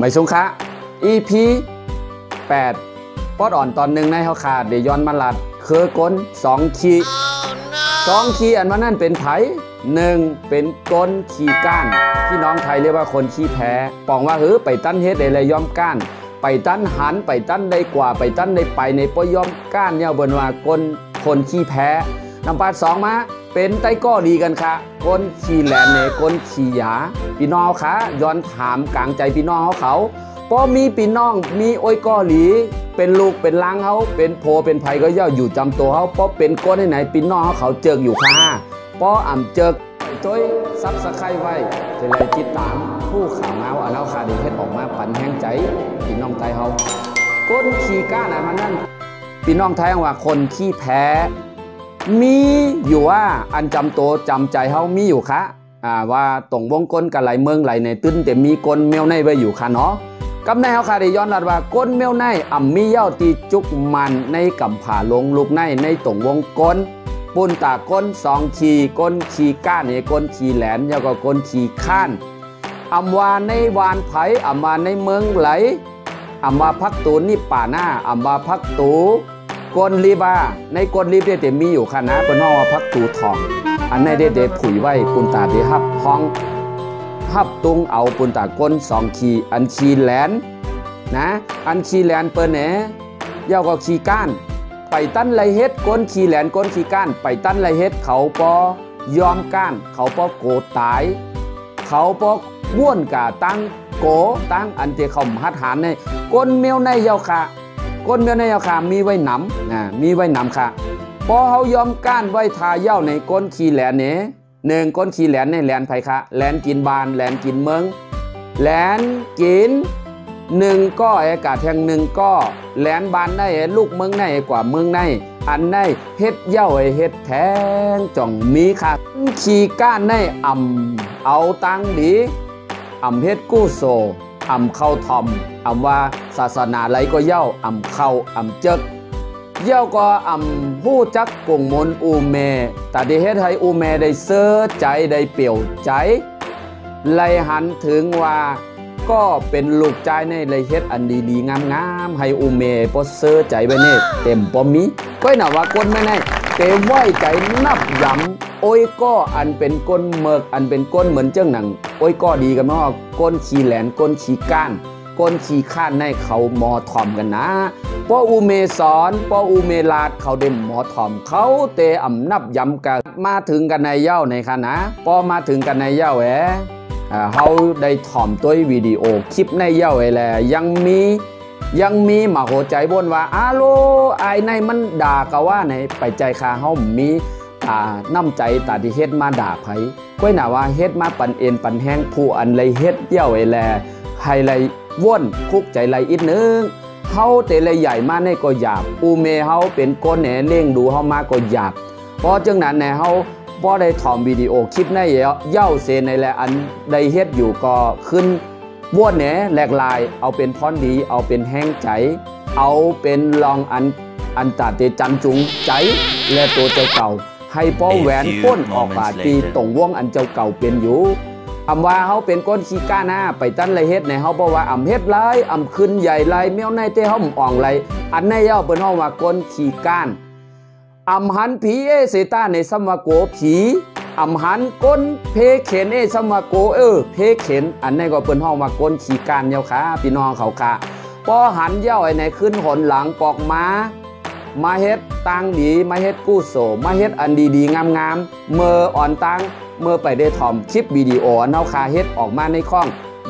ไม่สงคะ EP 8ปอดอ่อนตอนหนึ่งในเฮาขาดเดย้อนมาลัดเคอก้น2ขี2ขีอันว่านั่นเป็นไผ1เป็นก้นขีก้านพี่น้องไทยเรียกว่าคนขี้แพ้ปองว่าไปตั้นเฮ็ดได้เลยยอมก้านไปตั้นหันไปตั้นได้กว่าไปตั้นได้ไปในป้อยอมก้านเนี่ยบนว่าคนขี้แพ้นำปาด2มาเป็นไต้ก้อดีกันค่ะก้นขี้แหลนเนก้นขี้หยาพี่น้องค่ะย้อนถามกลางใจพี่น้องเขาพอมีพี่น้องมีโอ้ยก้อหลีเป็นลูกเป็นล้างเขาเป็นโพเป็นไผก็ย่ออยู่จำตัวเขาเพราะเป็นก้นที่ไหนพี่น้องเขาเจิกอยู่ค่ะเพราะเจิกจ้อยซับสไครไว้จะเลยจิตตามผู้ข่าวเงาเอาคาดีเฮ็ดออกมาปั่นแห้งใจพี่น้องไทยเขาก้นขี้ก้านะมันนั่นพี่น้องไทยว่าคนขี้แพ้มีอยู่ว่าอันจำตัวจำใจเขามีอยู่คะว่าตรงวงก้นกับไหลเมืองไหลในตื้นแต่มีก้นเมียวในไว้อยู่ค่ะเนาะกำในเขาค่ะได้ย้อนรัดว่าก้นเมียวในมีเย้าตีจุกมันในกำผ่าลงลูกในตรงวงก้นปุ่นตาก้น2ขีก้นขีก้านก้นขีแหลนแล้วก็ก้นขีข้านวาในวานไผ่วาในเมืองไหลวาพักตูนี่ป่าหน้าวาพักตูก้นรีบาในก้นรีบได้แต่มีอยู่ค่ะนะเป็นห้องพักตูทองอันในได้ผุยไว้ปุ่นตาได้ฮับห้องฮับตุงเอาปุ่นตาก้น2ขีอันขีแหลนนะอันขีแหลนเปิ้นเย้าก็ขีก้านไปตั้นไรเฮ็ดก้นขี้แหลนก้นขี้ก้านไปตั้นไรเฮ็ดเขาปอยอมก้านเขาปอโกตายเขาปอบ้วนกะตั้งโกตั้งอันเจเขาหัดหานในก้นเมียวในเยาค่ะก้นเมียวในเยาค่ะมีไว้หนำมีไว้หนำค่ะพอเขายอมก้านไว้ทาเย้าในก้นขี้แหลน1ก้นขี้แหลนในแหลนไผค่ะแหลนกินบานแหลนกินเมืองแหลนกิน1ก็อากาศแห่ง1ก็แหลนบานได้ลูกเมืองในกว่าเมืองในอันในเฮ็ดเย้าเฮ็ดแทงจ่องมีค่ะขี้ก้านในเอาตังดีเฮ็ดกู้โซเข้าทอมว่าศาสนาไรก็เย้าเข้าเจิกเย้าก็ฮู้จักกงมนอูเมแต่ได้เฮ็ดให้อูเมได้เสื้อใจได้เปี่ยวใจไล่หันถึงว่าก็เป็นลูกใจในเลยเฮ็ดอันดีๆงามๆให้อูเมปอเซอร์ใจไว้เน่เต็มปอมีก็น่ะว่าก้นไม่แน่เต็มไว้ใจนับย้ำโอ้ยก็อันเป็นก้นเมิกอันเป็นก้นเหมือนเจ้าหนังโอ้ยก็ดีกันมากก้นขี้แหลนก้นขี้ก้านก้นขี้ข้านในเขาหมอถ่อมกันนะป้ออูเมสอนป้ออูเมลาดเขาเด็มหมอถ่อมเขาเตนับย้ำกันมาถึงกันในเย้าในค่ะนะป้อมาถึงกันในเย้าเขาได้ถ่อมตัววิดีโอคลิปในเย้าแหละยังมีมาโหใจบนว่าอาโลไอในมันด่ากะว่าในไปใจคาเขามีน้ำใจตาที่เฮ็ดมาด่าไผก้อยหน่าว่าเฮ็ดมาปันเอ็นปันแห้งผู้อันเลยเฮ็ดเย้าแหละให้เลยว่นคุกใจเลยอีกนึงเฮาแต่เลยใหญ่มาในก็หยาบอูเมเฮาเป็นก้นแหน่เล่งดูเฮามาก็หยาบเพราะจังนั้นแหน่เฮาพอได้ถ่อมวิดีโอคลิปในเย้าเซในแหละอันได้เฮ็ดอยู่ก็ขึ้นว่นแหน่แหลกลายเอาเป็นพรดีเอาเป็นแห้งใจเอาเป็นลองอันตาเตจันจุงใจและตัวเจ้าเก่าให้ป้อแหวนป้นออกบาดตีตรงว่องอันเจ้าเก่าเป็นอยู่ว่าเขาเป็นก้นขี้ก้าหน้าไปตั้นไรเฮ็ดในเขาบอกว่าเฮ็ดไรขึ้นใหญ่ไรเมี้ยวในเต้เขาอ่องไรอันในเย้าเป็นห้องว่าก้นขี้ก้านหันผีเสตาในสมวโกผีหันก้นเพเข็นสมวโกเพเข็นอันนี้ก็เป็นห้องว่าก้นขี้ก้านเย้าค่ะพี่น้องเขาค่ะพอหันเย้าไอ้ในขึ้นหนหลังปอกมาเฮ็ดตังดีมาเฮ็ดกู้โสมาเฮ็ดอันดีๆงามๆเมื่ออ่อนตังเมื่อไปได้ถ่อมคลิปวิดีโอเนาคาเฮ็ดออกมาในข้อง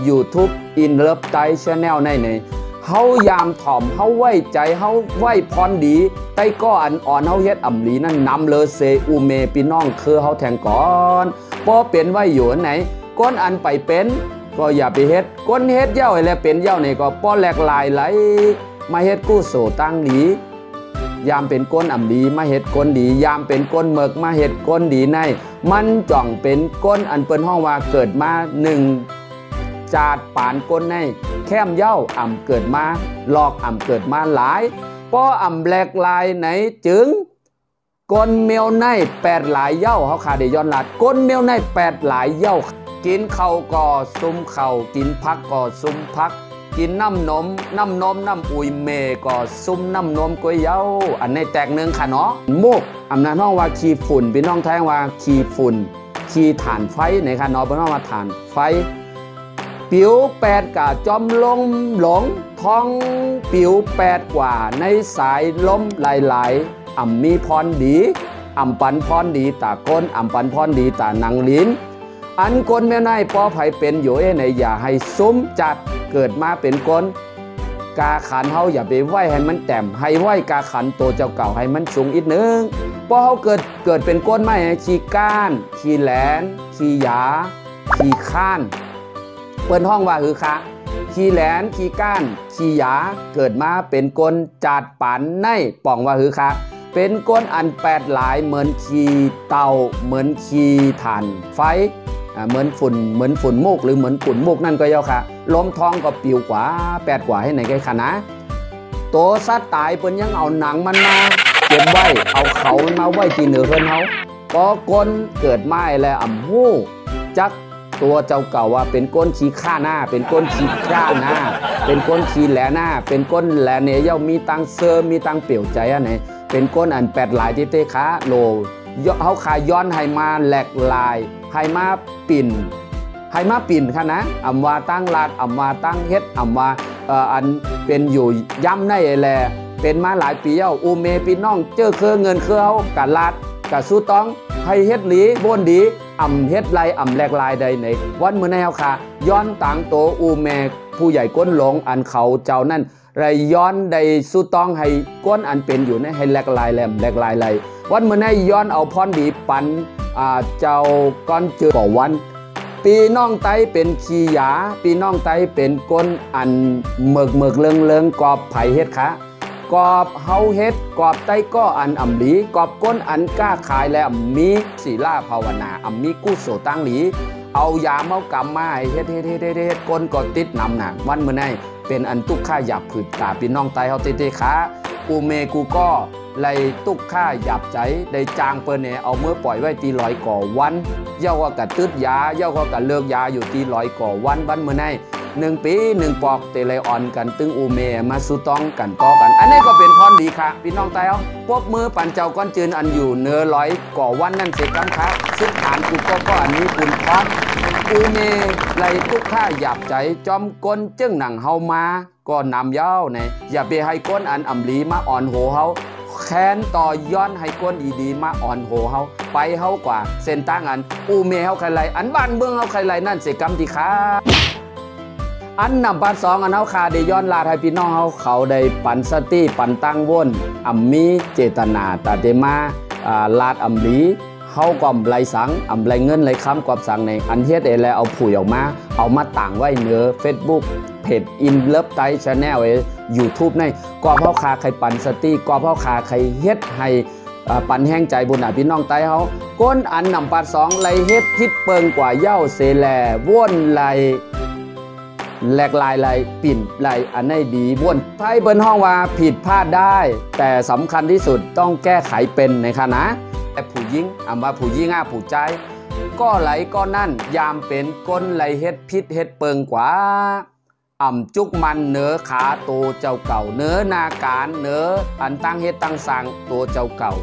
YouTube In Love Thai Channel ในเฮายามถ่อมเฮาไว้ใจเฮาไว้พรดีไต้ก็อันอ่อนเฮาเฮ็ดหลีนั่นนำเลเซอูเมพี่น้องคือเฮาแทงก่อนบ่เป็นไว้อยู่ไหนก้นอันไปเป็นก็อย่าไปเฮ็ดก้นเฮ็ดเย้าให้แล้วเป็นเย้านี่ก็ป้อแหลกลายไหลมาเฮ็ดกู้โสตั้งดียามเป็นก้นดีมาเฮ็ดก้นดียามเป็นก้นเมิกมาเฮ็ดก้นดีในมันจ่องเป็นก้นอันเปิ้นห้องว่าเกิดมา1จาดปานก้นในแค้มเย้าเกิดมาหลอกเกิดมาหลายป้อแหลกลายไหนจึงก้นเมียวใน8หลายเย้าเขาขาได้ย้อนลัดก้นเมียวใน8หลายเย้ากินข้าวก็ซุ่มข้าวกินพักก็ซุ่มพัก กินน้ำนมน้ำอุยเมก็ซุ่มน้ำนมก๋วยเย้าอันในแตกหนึ่งค่ะเนาะมุกอำนาจห้องว่าขี้ฝุ่นพี่น้องแท้ว่าขี้ฝุ่นขี้ถ่านไฟในค่ะเนาะพี่น้องว่าถ่านไฟปิวแปดกะจอมลงหลงท้องปิวแปดกว่าในสายลมหลายๆอ่ำมีพรดีอ่ำปันพรดีตาก้นอ่ำปันพรดีตานังลิ้นอันก้นแม่นายปอไผเป็นอยู่ในอย่าให้ซุ้มจัดเกิดมาเป็นก้นกาขันเฮาอย่าไปไหวให้มันแต้มให้ไหวกาขันโตเจ้าเก่าให้มันสูงอีกนึงพอเฮาเกิดเป็นก้นไม้ขี้ก้านขี้แหลนขี้หยาขี้ข้านเปิ้นห้องว่าคือคะขี้แหลนขี้ก้านขี้หยาเกิดมาเป็นก้นจัดปันในป่องว่าคือคะเป็นก้นอันแปดหลายเหมือนขี้เตาเหมือนขี้ถ่านไฟเหมือนฝุ่นมูกหรือเหมือนฝุ่นมูกนั่นก็เยาค่ะลมท้องก็ปิวกว่าแปดกว่าให้ไหนไกลค่ะนะโตสัตว์ตายเปิ้นยังเอาหนังมันมาเก็บไว้เอาเขามันมาไว้ที่เหนือเพิ่นเฮาก็ก้นเกิดไม้แล้วอ่ำหู้จักตัวเจ้าเก่าว่าเป็นก้นขี้ข้าหน้าเป็นก้นขี้ก้าหน้าเป็นก้นขี้แหลหน้าเป็นก้นแหลเนยเย้ามีตังเซอร์มีตังเปี่ยวใจอันไหนเป็นก้นอันแปดหลายที่เตขาโลเฮาขายย้อนให้มาแหลกลายให้มาปิ่นค่ะนะอำว่าตั้งลาดอำว่าตั้งเฮ็ดอำว่าอันเป็นอยู่ย่ำในแลเป็นมาหลายปีแล้วอูเมพี่น้องเจอเครือเงินเครือเฮากะลาดกะสู้ต้องให้เฮ็ดหลีบ่นดีอำเฮ็ดไรอำแหลกลายใดในวันมื้อในเฮาค่ะย้อนต่างโตอูเมผู้ใหญ่ก้นหลงอันเขาเจ้านั่นไรย้อนใดสู้ต้องให้ก้นอันเป็นอยู่ในให้แหลกลายแหลมแหลกลายไหลวันมื้อในย้อนเอาพรดีปันเจ้าก้อนเจอก่อวันปีน้องไตเป็นขี้หยาปีน้องไตเป็นก้นอันเมือกเลิงกอบไผ่เฮ็ดคะกอบเฮาเฮ็ดกอบไตก็อันอ่ำหลีกอบก้นอันกล้าขายแล้วมีศีลาภาวนามีกุศลตั้งหลีเอายาเมากำมาเฮ็ดก้นก็ติดนำหนักวันมื้อในเป็นอันตุกข้าหยับผืดตาปีน้องไตเฮาเตขากูเมกูก็ไล่ตุกข้าหยับใจได้จางเปิ้นเนี่ยเอาเมื่อปล่อยไว้ตีลอยก่อวันเย้าก็กะตึดยาเย้าก็กะเลิกยาอยู่ตีลอยก่อวันมื้อใน1 ปี1 ปอกเตไลออนกันตึงอูเมมาสุต้องกันต่อกันอันนี้ก็เป็นพรดีค่ะพี่น้องไตเอาปบมือปั่นเจ้าก้อนจืนอันอยู่เนื้อลอยก่อวันนั่นเสกำค่ะซึ่งฐานกูก็อันนี้คุณพรอูเมไล่ตุกข้าหยับใจจอมก้นจึงหนังเฮามาก็นำเย้าเนี่ยอย่าไปให้ก้นอันอ่ำหลีมาอ่อนโหเฮาแค้นต่อย้อนให้ก้นดีมาอ่อนโหเฮาไปเฮากว่าเส้นตั้งอันอูเมเฮาใครไรอันบ้านเมืองเฮาใครไรนั่นเสกำที่ค่ะอันนำปัน2อันเฮาคาได้ย้อนลาให้พี่น้องเขาได้ปันสติปันตั้งว่นอ่ำมีเจตนาตาเดมาลาดอ่ำหลีเฮาก็ไหลสังอ่ำไหลเงินไหลค้ำกอบสังในอันเฮ็ดแล้วเอาผุยออกมาเอามาต่างไว้เหนือ FacebookเพจอินเลิฟไตชาแนลYouTube ในกอบเฮาคาใครปันสติกอบเฮาคาใครเฮ็ดให้ปันแห้งใจบุญพี่น้องไตเฮาก้นอันนำปัน2ไหลเฮ็ดทิศเปิงกว่าเย้าเสแลว่นไหลแหลกลายไหลปิ่นไหลอันไหนดีว่นไทยเปิ้นห้องว่าผิดพลาดได้แต่สำคัญที่สุดต้องแก้ไขเป็นในค่ะนะแต่ผู้หญิงว่าผู้หญิงผู้ใจก็ไหลก็นั่นยามเป็นก้นไหลเฮ็ดพิษเฮ็ดเปิงกว่าจุกมันเนื้อขาโตเจ้าเก่าเนื้อนาการเนื้ออันตั้งเฮ็ดตั้งสั่งโตเจ้าเก่า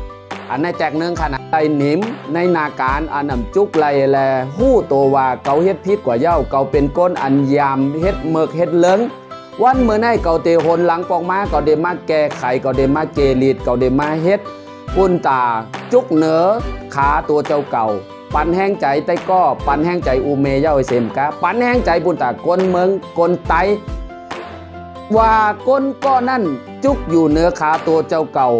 อันในแจกเนื้อขนาดไอหนิมในนาการอันจุกไหลแลหู้โตว่าเกาเฮ็ดพิษกว่าเย้าเกาเป็นก้นอันยามเฮ็ดเมือกเฮ็ดเลิงวันเมื่อในเกาเตหนหลังปอกมาเกาเดมาแก้ไขเกาเดมาเกลีดเกาเดมาเฮ็ดปุ่นตาจุกเนื้อขาตัวเจ้าเก่าปันแห้งใจไตก็ปันแห้งใจอูเมเย้าไอเซมกะปันแห้งใจปุ่นตากนเมืองกนไตว่าก้นก็นั่นจุกอยู่เนื้อขาตัวเจ้าเก่า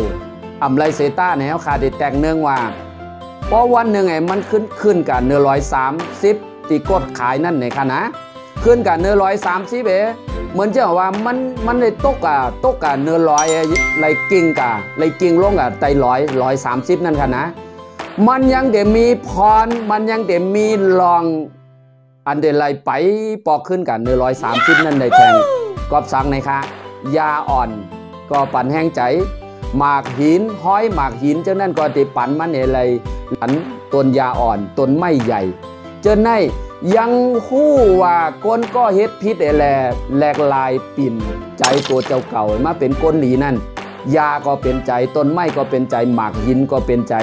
ไรเซต้าเนี่ยขาดแตกเนื่องว่าเพราะวันหนึ่งไงมันขึ้นกับเนื้อ130ตีกดขายนั่นในค่ะนะขึ้นกับเนื้อ130เหมือนจะว่ามันเลยตกกับเนื้อ100ไรกิ่งลงกับไต130นั่นค่ะนะมันยังเดี๋ยวมีพรมันยังเดี๋ยวมีลองอันเดลัยไปปอกขึ้นกับเนื้อ130นั่นในแทงกอบสังในค่ะยาอ่อนก็ปั่นแห้งใจหมากหินห้อยหมากหินเจ้านั่นก็ติปั่นมันอะไรหลันต้นยาอ่อนต้นไม้ใหญ่เจ้าใน ยังฮู้ว่าก้นก็เฮ็ดพิษแหลกลายปิ่นใจตัวเจ้าเก่ามาเป็นก้นหลีนั่นยาก็เป็นใจต้นไม้ก็เป็นใจหมากหินก็เป็นใจ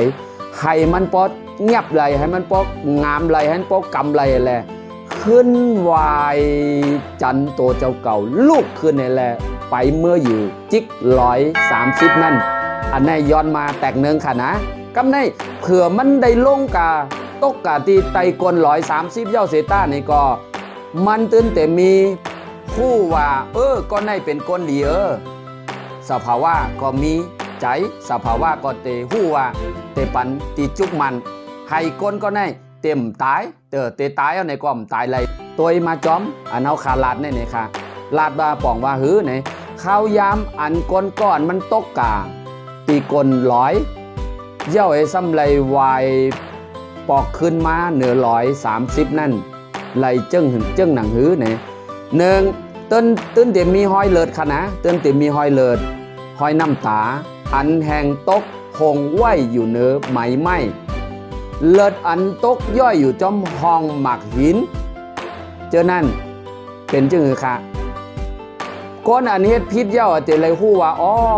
ให้มันปอดเงียบไหลให้มันปอกงามไหลให้มันปอกกำไหลแหละขึ้นวายจันตัวเจ้าเก่าลูกขึ้นแหละไปเมื่ออยู่จิก130นั่นอันนี้ย้อนมาแตกเนืองค่ะนะกำในเผื่อมันได้ลงกาตกกาตีไตกล130เย้าเซต้านี่ก็มันตื่นแต่มีผู้ว่าก็ในเป็นก้นเหลียสภาวะก็มีใจสภาวะก็เตหู้ว่าเตปันตีจุกมันให้ก้นก็ในเต็มตายเตตายเอาในก้อมตายเลยตัวมาจอมอันเอาขาลาดนี่ค่ะลาดบาป่องว่าหื้อไหนข้าวยามอันก้นก้อนมันตกกาตีกล100เย้าไอ้ซ้ำไรวายปอกขึ้นมาเหนือ130นั่นไหลจึ้งหนังหื้อเนี่ย1ต้นเต็มมีห้อยเลิศค่ะนะต้นเต็มมีห้อยเลิศห้อยน้ำตาอันแห่งตกคงไหวอยู่เนื้อไหมเลิศอันตกย่อยอยู่จอมห้องหมักหินเจอนั่นเป็นจึงหือค่ะก้นอันเฮ็ดพิษเย้าแต่เลยฮู้ว่า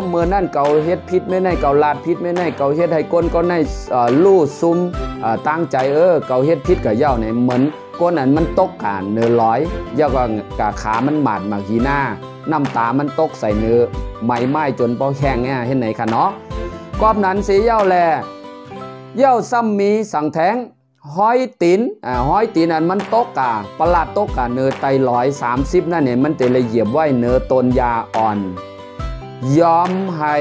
เมื่อนั่นเก่าเฮ็ดพิษไม่ได้เก่าลาดพิษไม่ได้เก่าเฮ็ดให้ก้นก็ได้ลู่ซุ่มตั้งใจเก่าเฮ็ดพิษกับเย้าเนี่ยเหมือนก้นอันมันตกกาเนื้อเย้าก็กาขามันหมาดมากีหน้าน้ำตามันตกใส่เนื้อไหม้จนปอแข็งเนี่ยเห็นไหนคะเนาะกอบนั้นเสียเย้าแลเย้าซ้ำมีสังแทงห้อยตีนอันมันตกกาประหลาดตกกาเนื้อไต130นั่นเนี่ยมันเตละเหยียบไว้เนื้อต้นยาอ่อนยอมให้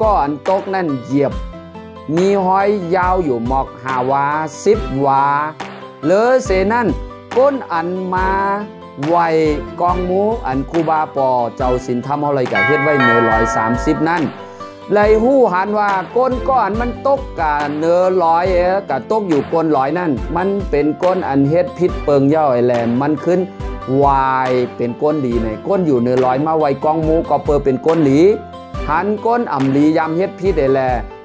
ก้อนตกนั่นเหยียบมีห้อยยาวอยู่หมอก5 วา10 วาเลอเสนั่นก้นอันมาไวกองหมูอันคูบาปอเจ้าสินทำอะไรกับเฮ็ดไว้เนื้อ130นั่นเลยหู้หันว่าก้นก้อนมันตกกะเนื้อ100กะตกอยู่ก้น100นั่นมันเป็นก้นอันเฮ็ดพิษเปิงเย้าไอแหลมมันขึ้นวายเป็นก้นหลีในก้นอยู่เนื้อ100มาไวกองหมูก็เปิดเป็นก้นหลีหันก้นอ่ำหลียำเฮ็ดพิษไอแหล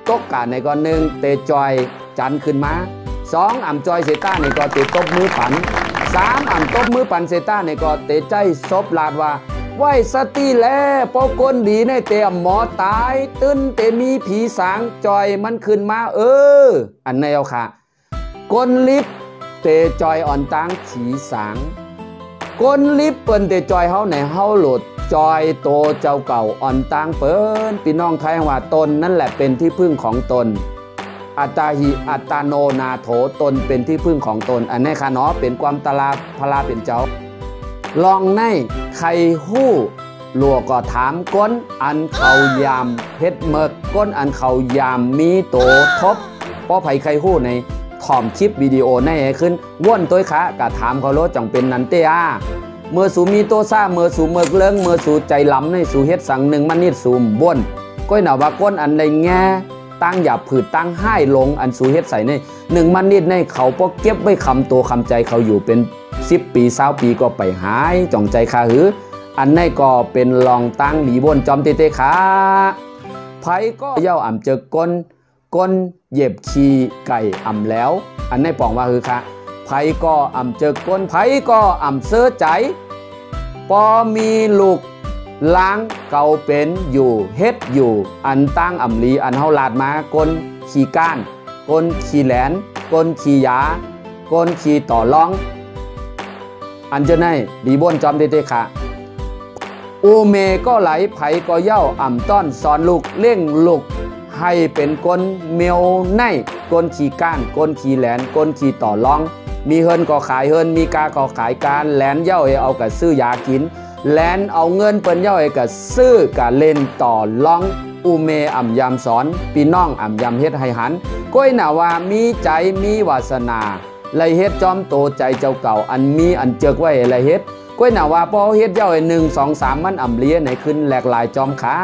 ตกกะในก้อน1เตจอยจันขึ้นมา2อ่ำจอยเซต้าในก็เตตบมือปัน3อ่ำตบมือปันเซต้าในก็เตใจซบลาดว่าไหวสติแลปอก้นดีในเตะหมอตายตื้นเตมีผีสางจอยมันขึ้นมาอันแนวค่ะก้นลิฟเตจอยอ่อนตังผีสางก้นลิฟเปิ้นเตจอยเฮาไหนเฮาโหลดจอยโตเจ้าเก่าอ่อนตังเปิ้นพี่น้องไทยว่าตนนั่นแหละเป็นที่พึ่งของตนอัตตาหิอัตตาโนนาโถตนเป็นที่พึ่งของตนอันนี้ค่ะเนาะเป็นความตลาพลาเป็นเจ้าลองในใครหู้หลัวก็ถามก้นอันเขายามเพชรเมิกก้นอันเขายามมีโตทบป้อไผ่ใครหู้ในถ่อมคลิปวิดีโอในให้ขึ้นว่นตัวคะกะถามเขาโลดจังเป็นนันเตียเมื่อสูมีโตซ่าเมื่อสูเมิกเลิงเมื่อสูใจล้ำในสูเฮ็ดสั่ง1มันนิดสูมบ่นก้อยหนาว่าก้นอันในแง่ตั้งหยาบผืดตั้งให้ลงอันสูเฮ็ดใส่ใน1มันนิดในเขาป้อเก็บไว้คำตัวคำใจเขาอยู่เป็น10 ปี20 ปีก็ไปหายจ่องใจคาหืออันนี้ก็เป็นลองตั้งหลีบนจอมเตขาไผก็เย้าอ่ำเจอก้นเหยียบขี้ไก่อ่ำแล้วอันนี้ปองว่าคือค่ะไผก็อ่ำเจอก้นไผก็อ่ำเสื้อใจปอมีลูกล้างเก่าเป็นอยู่เฮ็ดอยู่อันตั้งอ่ำลีอันเฮาลาดมาก้นขี้ก้านก้นขี้แหลนก้นขี้ยาก้นขี้ต่อร้องอันจะในดีบนจอมเตค่ะอูเมก็ไหลไผก็เย้าอ่ำต้อนสอนลูกเลี้ยงลูกให้เป็นก้นเมียวในก้นขี้ก้านก้นขี้แหลนก้นขี้ต่อร้องมีเฮินก็ขายเฮินมีกาก็ขายการแหลนเย้าเอากับซื้อยากินแหลนเอาเงินเปิ้นเย้ากับซื้อกับเล่นต่อร้องอูเมอ่ำยำสอนพี่น้องอ่ำยำเฮ็ดให้หันก้อยหน่าว่ามีใจมีวาสนาไรเฮ็ดจอมโตใจเจ้าเก่าอันมีอันเจกไว้ไรเฮ็ดก้อยหน่าว่าพอเฮ็ดเย้า1 2 3มันอ่ำเลี้ยไหนขึ้นแหลกลายจอมขา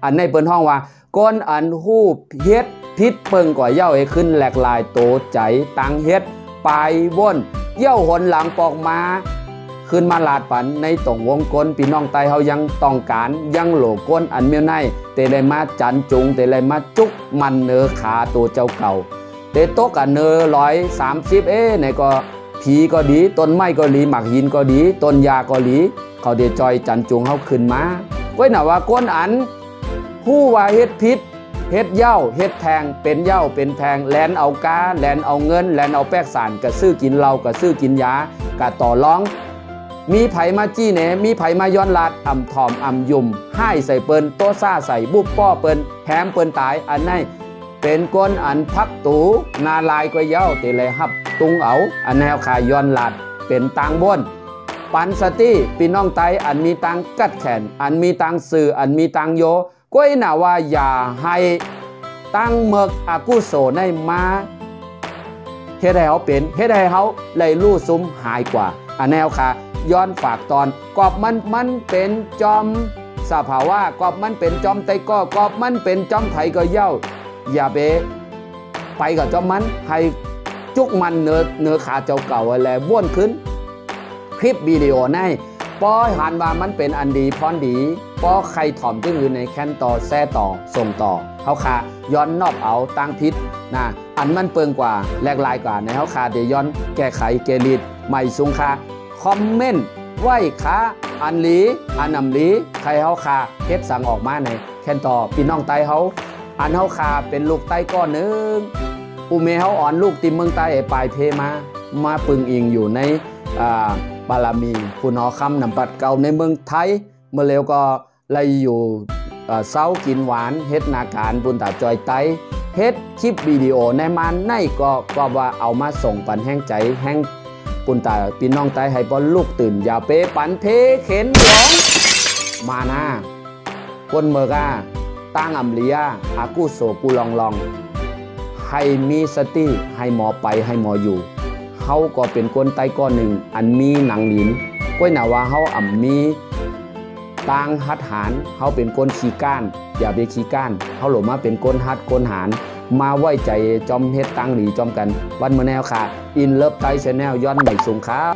อันในเปิ้นห้องว่าก้นอันหู้เฮ็ดพิษเปิงกว่าเย้าขึ้นแหลกลายโตใจตังเฮ็ดไปว่นเย้าหนหลังปอกมาขึ้นมาลาดปันในตรงวงกลพี่น้องไตเฮายังต้องการยังโหลก้นอันเมียวในเตเลยมาจันจุงเตเลยมาจุกมันเนื้อขาตัวเจ้าเก่าเตโตกันเนื้อ130ไหนก็ ผีก็ดีต้นไม้ก็ดีหมักหินก็ดีต้นยาก็ดีเขาเดจอยจันจุงเฮาขึ้นมาก้อยหน่าว่าก้นอันฮู้ว่าเฮ็ดผิดเฮ็ดเหย้าเฮ็ดแทงเป็นเหย้าเป็นแทงแลนเอากาแลนเอาเงินแลนเอาแป๊กสารกะซื้อกินเหล้ากะซื้อกินยากะต่อร้องมีไผมาจี้แหนมีไผมาย้อนลาดอ่ำถอมอ่ำยุ่มให้ใส่เปิ้นโตซ่าใส่บุบป้อเปิ้นแฮมเปิ้นตายอันไหนเป็นก้นอันพักตูนาลายก็เย้าเตเลยฮับตุงเอาอันแนวขายย้อนลาดเป็นตังบนปันสติพี่น้องไตอันมีตังกัดแขนอันมีตังสื่ออันมีตังโยก้อยหน่าว่าอย่าให้ตั้งเมือกอากุโสในมาเฮ็ดให้เขาเป็นเฮ็ดให้เขาเลยลู่ซุ้มหายกว่าอันแนวค่ะย้อนฝากตอนกอบมันเป็นจอมสภาวะกอบมันเป็นจอมไตก็กอบมันเป็นจอมไถก็เย้าอย่าไปกับจอมมันให้จุกมันเนื้อขาเจ้าเก่าอะไรบ้วนขึ้นคลิปวิดีโอในป้อหันว่ามันเป็นอันดีพรดีป้อใครถ่อมที่อื่นในแคนต่อแซ่ต่อส่งต่อเขาคาย้อนนอบเอาตั้งพิษนะอันมันเปิงกว่าแหลกลายกว่าในเขาคาเดี๋ยวย้อนแก้ไขเกลิดใหม่สูงคาคอมเมนต์ไหว้ค้าอันหลีอันนำหลีใครเขาคาเฮ็ดสั่งออกมาในแคนต่อพี่น้องไตเขาอันเขาคาเป็นลูกไตก้อนหนึ่งอุเมเขาอ่อนลูกติมเมืองไตปลายเพมาปึงอิงอยู่ในบารมีคุณหอคำนำปัดเก่าในเมืองไทยเมื่อเร็วก็เลยอยู่เศร้ากินหวานเฮ็ดนาการบุญตาจอยไตเฮ็ดคลิปวิดีโอในมันในก็ว่าเอามาส่งปันแห้งใจแห้งบุญตาพี่น้องไตให้บอลลูกตื่นอย่าเปปันเพเข็นหลงมาหน้าคนเมกาตั้งอำเลียอากุโสกูลองให้มีสติให้หมอไปให้หมออยู่เขาก็เป็นคนไตก้อนหนึ่งอันมีหนังหลินก้อยหน่าว่าเขามีต่างหัดหารเขาเป็นคนขี้ก้านอย่าไปขี้ก้านเขาหลงมาเป็นคนหัดคนหารมาไว้ใจจอมเฮ็ดตังหลีจอมกันวันเมื่อแนวค่ะอินเลิฟไตชแนลย้อนใหม่สูงครับ